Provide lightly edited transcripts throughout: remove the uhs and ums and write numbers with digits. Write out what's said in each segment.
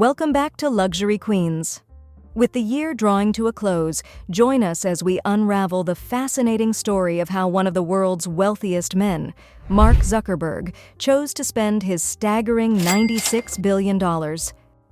Welcome back to Luxury Queens. With the year drawing to a close, join us as we unravel the fascinating story of how one of the world's wealthiest men, Mark Zuckerberg, chose to spend his staggering $96 billion.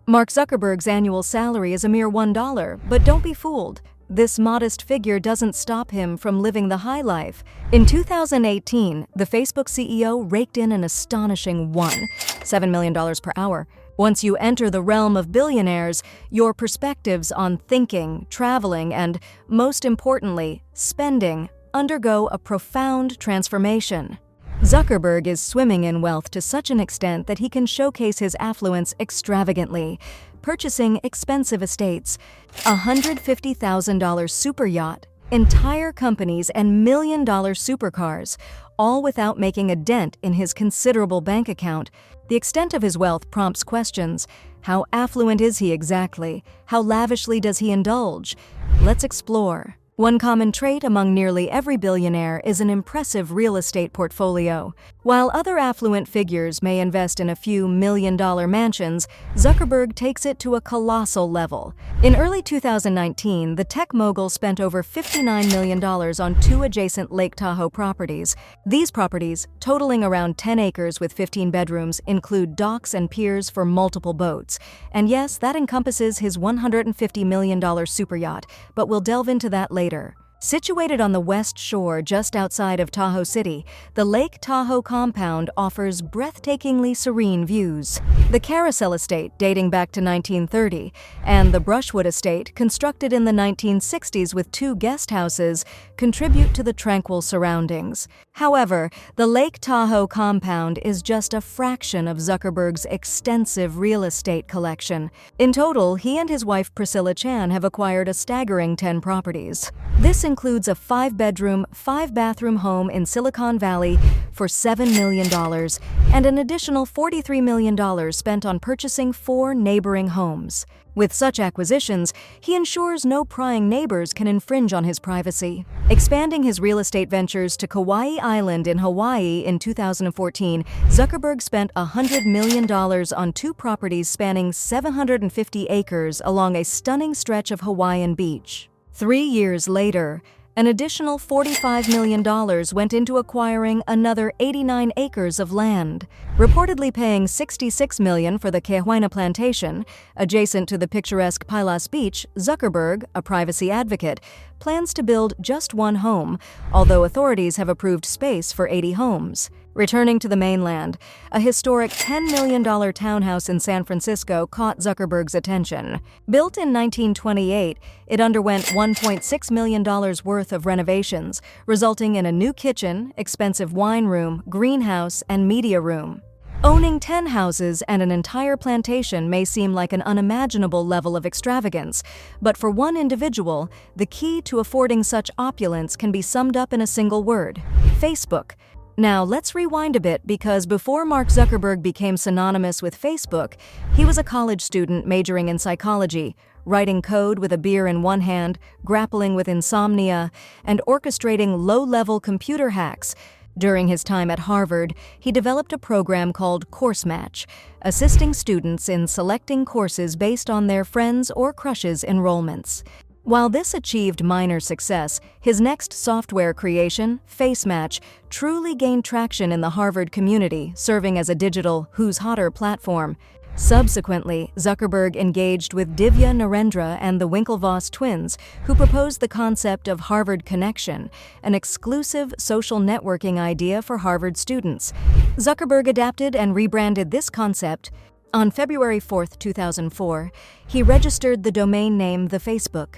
Mark Zuckerberg's annual salary is a mere $1, but don't be fooled. This modest figure doesn't stop him from living the high life. In 2018, the Facebook CEO raked in an astonishing $7 million per hour. Once you enter the realm of billionaires, your perspectives on thinking, traveling, and, most importantly, spending undergo a profound transformation. Zuckerberg is swimming in wealth to such an extent that he can showcase his affluence extravagantly, purchasing expensive estates, a $150,000 super yacht, entire companies, and million-dollar supercars, all without making a dent in his considerable bank account. The extent of his wealth prompts questions. How affluent is he exactly? How lavishly does he indulge? Let's explore. One common trait among nearly every billionaire is an impressive real estate portfolio. While other affluent figures may invest in a few million-dollar mansions, Zuckerberg takes it to a colossal level. In early 2019, the tech mogul spent over $59 million on two adjacent Lake Tahoe properties. These properties, totaling around 10 acres with 15 bedrooms, include docks and piers for multiple boats. And yes, that encompasses his $150 million super yacht, but we'll delve into that later. Situated on the west shore just outside of Tahoe City, the Lake Tahoe compound offers breathtakingly serene views. The Carousel Estate, dating back to 1930, and the Brushwood Estate, constructed in the 1960s with two guest houses, contribute to the tranquil surroundings. However, the Lake Tahoe compound is just a fraction of Zuckerberg's extensive real estate collection. In total, he and his wife Priscilla Chan have acquired a staggering 10 properties. This includes a 5-bedroom, 5-bathroom home in Silicon Valley for $7 million and an additional $43 million spent on purchasing 4 neighboring homes. With such acquisitions, he ensures no prying neighbors can infringe on his privacy. Expanding his real estate ventures to Kauai Island in Hawaii in 2014, Zuckerberg spent $100 million on 2 properties spanning 750 acres along a stunning stretch of Hawaiian beach. 3 years later, an additional $45 million went into acquiring another 89 acres of land, reportedly paying $66 million for the Kehaina plantation. Adjacent to the picturesque Pilas Beach, Zuckerberg, a privacy advocate, plans to build just 1 home, although authorities have approved space for 80 homes. Returning to the mainland, a historic $10 million townhouse in San Francisco caught Zuckerberg's attention. Built in 1928, it underwent $1.6 million worth of renovations, resulting in a new kitchen, expensive wine room, greenhouse, and media room. Owning 10 houses and an entire plantation may seem like an unimaginable level of extravagance, but for one individual, the key to affording such opulence can be summed up in a single word: Facebook. Now, let's rewind a bit, because before Mark Zuckerberg became synonymous with Facebook, he was a college student majoring in psychology, writing code with a beer in one hand, grappling with insomnia, and orchestrating low-level computer hacks. During his time at Harvard, he developed a program called Course Match, assisting students in selecting courses based on their friends' or crushes' enrollments. While this achieved minor success, his next software creation, FaceMatch, truly gained traction in the Harvard community, serving as a digital "Who's Hotter" platform. Subsequently, Zuckerberg engaged with Divya Narendra and the Winklevoss twins, who proposed the concept of Harvard Connection, an exclusive social networking idea for Harvard students. Zuckerberg adapted and rebranded this concept. On February 4, 2004, he registered the domain name The Facebook,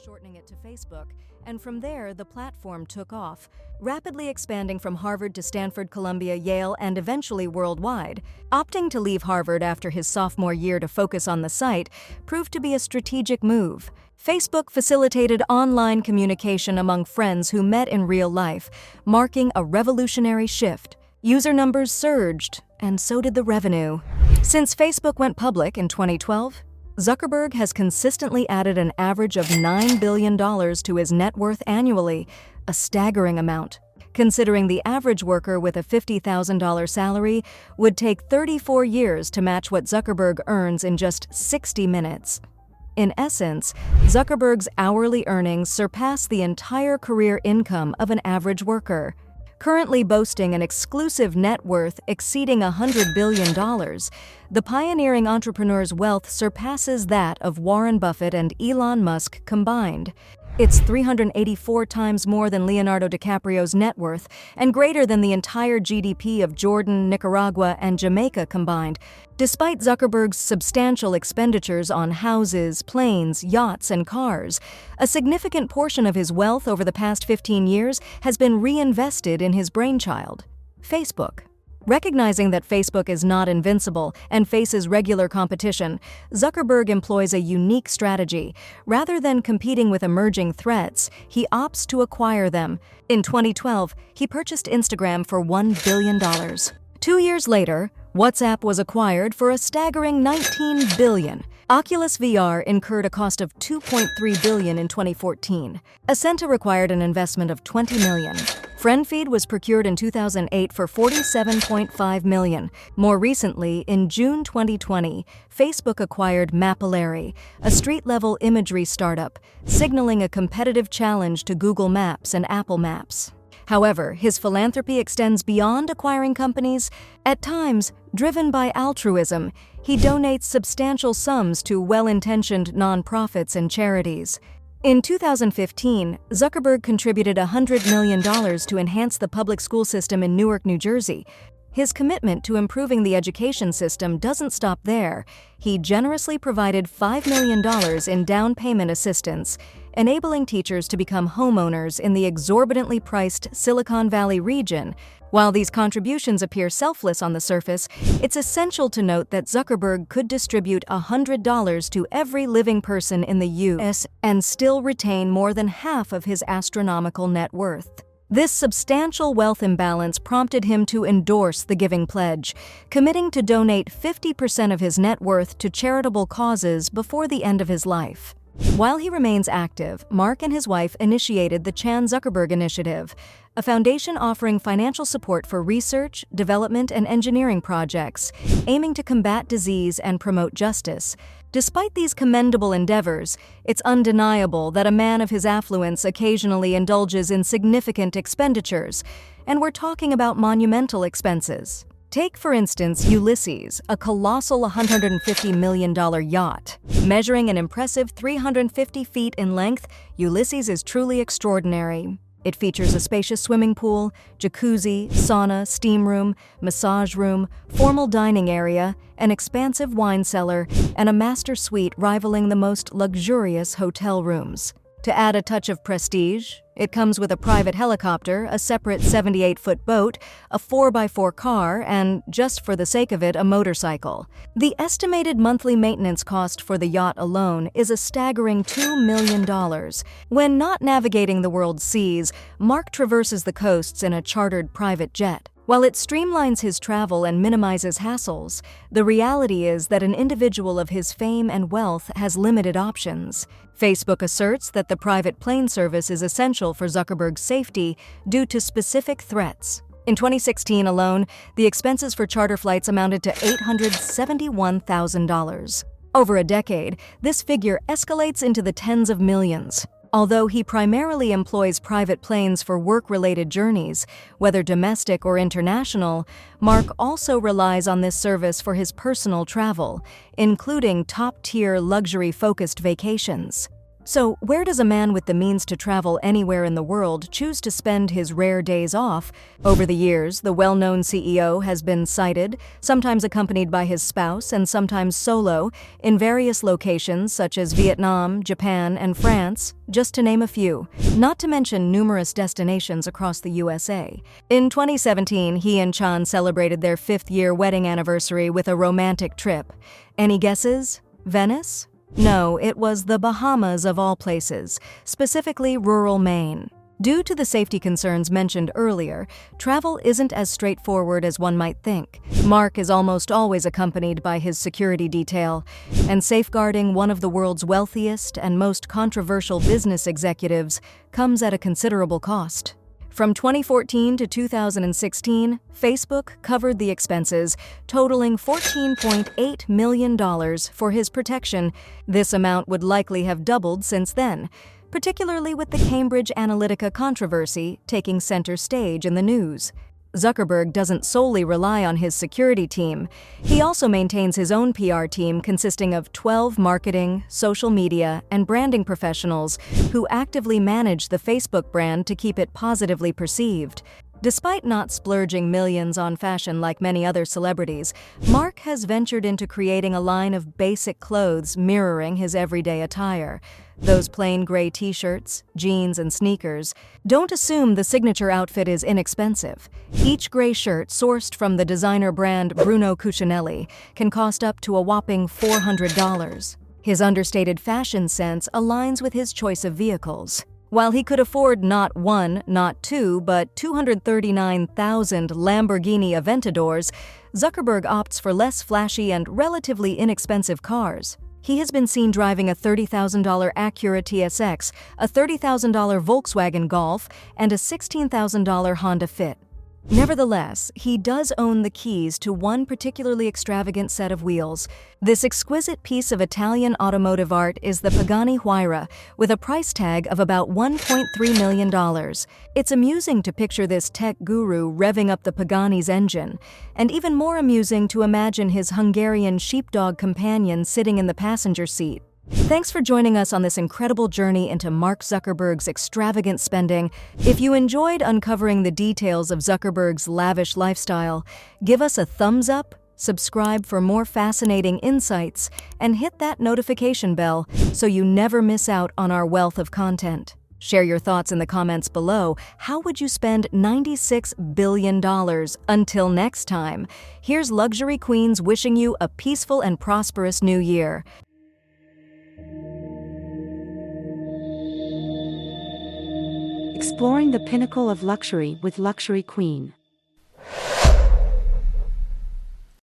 shortening it to Facebook, and from there the platform took off, rapidly expanding from Harvard to Stanford, Columbia, Yale, and eventually worldwide. Opting to leave Harvard after his sophomore year to focus on the site proved to be a strategic move. Facebook facilitated online communication among friends who met in real life, marking a revolutionary shift. User numbers surged, and so did the revenue. Since Facebook went public in 2012, Zuckerberg has consistently added an average of $9 billion to his net worth annually, a staggering amount. considering the average worker with a $50,000 salary would take 34 years to match what Zuckerberg earns in just 60 minutes. In essence, Zuckerberg's hourly earnings surpass the entire career income of an average worker. Currently boasting an exclusive net worth exceeding $100 billion, the pioneering entrepreneur's wealth surpasses that of Warren Buffett and Elon Musk combined. It's 384 times more than Leonardo DiCaprio's net worth and greater than the entire GDP of Jordan, Nicaragua, and Jamaica combined. Despite Zuckerberg's substantial expenditures on houses, planes, yachts, and cars, a significant portion of his wealth over the past 15 years has been reinvested in his brainchild, Facebook. Recognizing that Facebook is not invincible and faces regular competition, Zuckerberg employs a unique strategy. Rather than competing with emerging threats, he opts to acquire them. In 2012, he purchased Instagram for $1 billion. 2 years later, WhatsApp was acquired for a staggering $19 billion. Oculus VR incurred a cost of $2.3 billion in 2014. Ascenta required an investment of $20 million. FriendFeed was procured in 2008 for $47.5 million. More recently, in June 2020, Facebook acquired Mapillary, a street-level imagery startup, signaling a competitive challenge to Google Maps and Apple Maps. However, his philanthropy extends beyond acquiring companies. At times, driven by altruism, he donates substantial sums to well-intentioned nonprofits and charities. In 2015, Zuckerberg contributed $100 million to enhance the public school system in Newark, New Jersey. His commitment to improving the education system doesn't stop there. He generously provided $5 million in down payment assistance, enabling teachers to become homeowners in the exorbitantly priced Silicon Valley region. While these contributions appear selfless on the surface, it's essential to note that Zuckerberg could distribute $100 to every living person in the U.S. and still retain more than half of his astronomical net worth. This substantial wealth imbalance prompted him to endorse the Giving Pledge, committing to donate 50% of his net worth to charitable causes before the end of his life. While he remains active, Mark and his wife initiated the Chan Zuckerberg Initiative, a foundation offering financial support for research, development, and engineering projects, aiming to combat disease and promote justice. Despite these commendable endeavors, it's undeniable that a man of his affluence occasionally indulges in significant expenditures, and we're talking about monumental expenses. Take, for instance, Ulysses, a colossal $150 million yacht. Measuring an impressive 350 feet in length, Ulysses is truly extraordinary. It features a spacious swimming pool, jacuzzi, sauna, steam room, massage room, formal dining area, an expansive wine cellar, and a master suite rivaling the most luxurious hotel rooms. To add a touch of prestige, it comes with a private helicopter, a separate 78-foot boat, a 4x4 car, and, just for the sake of it, a motorcycle. The estimated monthly maintenance cost for the yacht alone is a staggering $2 million. When not navigating the world's seas, Mark traverses the coasts in a chartered private jet. While it streamlines his travel and minimizes hassles, the reality is that an individual of his fame and wealth has limited options. Facebook asserts that the private plane service is essential for Zuckerberg's safety due to specific threats. In 2016 alone, the expenses for charter flights amounted to $871,000. Over a decade, this figure escalates into the tens of millions. Although he primarily employs private planes for work-related journeys, whether domestic or international, Mark also relies on this service for his personal travel, including top-tier luxury-focused vacations. So, where does a man with the means to travel anywhere in the world choose to spend his rare days off? Over the years, the well-known CEO has been sighted, sometimes accompanied by his spouse and sometimes solo, in various locations such as Vietnam, Japan, and France, just to name a few, not to mention numerous destinations across the USA. In 2017, he and Chan celebrated their 5th-year wedding anniversary with a romantic trip. Any guesses? Venice? No, it was the Bahamas of all places, specifically rural Maine. Due to the safety concerns mentioned earlier, travel isn't as straightforward as one might think. Mark is almost always accompanied by his security detail, and safeguarding one of the world's wealthiest and most controversial business executives comes at a considerable cost. From 2014 to 2016, Facebook covered the expenses, totaling $14.8 million for his protection. This amount would likely have doubled since then, particularly with the Cambridge Analytica controversy taking center stage in the news. Zuckerberg doesn't solely rely on his security team. He also maintains his own PR team consisting of 12 marketing, social media, and branding professionals who actively manage the Facebook brand to keep it positively perceived. Despite not splurging millions on fashion like many other celebrities, Mark has ventured into creating a line of basic clothes mirroring his everyday attire. Those plain gray t-shirts, jeans, and sneakers. Don't assume the signature outfit is inexpensive. Each gray shirt, sourced from the designer brand Bruno Cucinelli, can cost up to a whopping $400. His understated fashion sense aligns with his choice of vehicles. While he could afford not one, not two, but 239,000 Lamborghini Aventadors, Zuckerberg opts for less flashy and relatively inexpensive cars. He has been seen driving a $30,000 Acura TSX, a $30,000 Volkswagen Golf, and a $16,000 Honda Fit. Nevertheless, he does own the keys to one particularly extravagant set of wheels. This exquisite piece of Italian automotive art is the Pagani Huayra, with a price tag of about $1.3 million. It's amusing to picture this tech guru revving up the Pagani's engine, and even more amusing to imagine his Hungarian sheepdog companion sitting in the passenger seat. Thanks for joining us on this incredible journey into Mark Zuckerberg's extravagant spending. If you enjoyed uncovering the details of Zuckerberg's lavish lifestyle, give us a thumbs up, subscribe for more fascinating insights, and hit that notification bell so you never miss out on our wealth of content. Share your thoughts in the comments below. How would you spend $96 billion? Until next time, here's Luxury Queens wishing you a peaceful and prosperous new year. Exploring the pinnacle of luxury with Luxury Queen.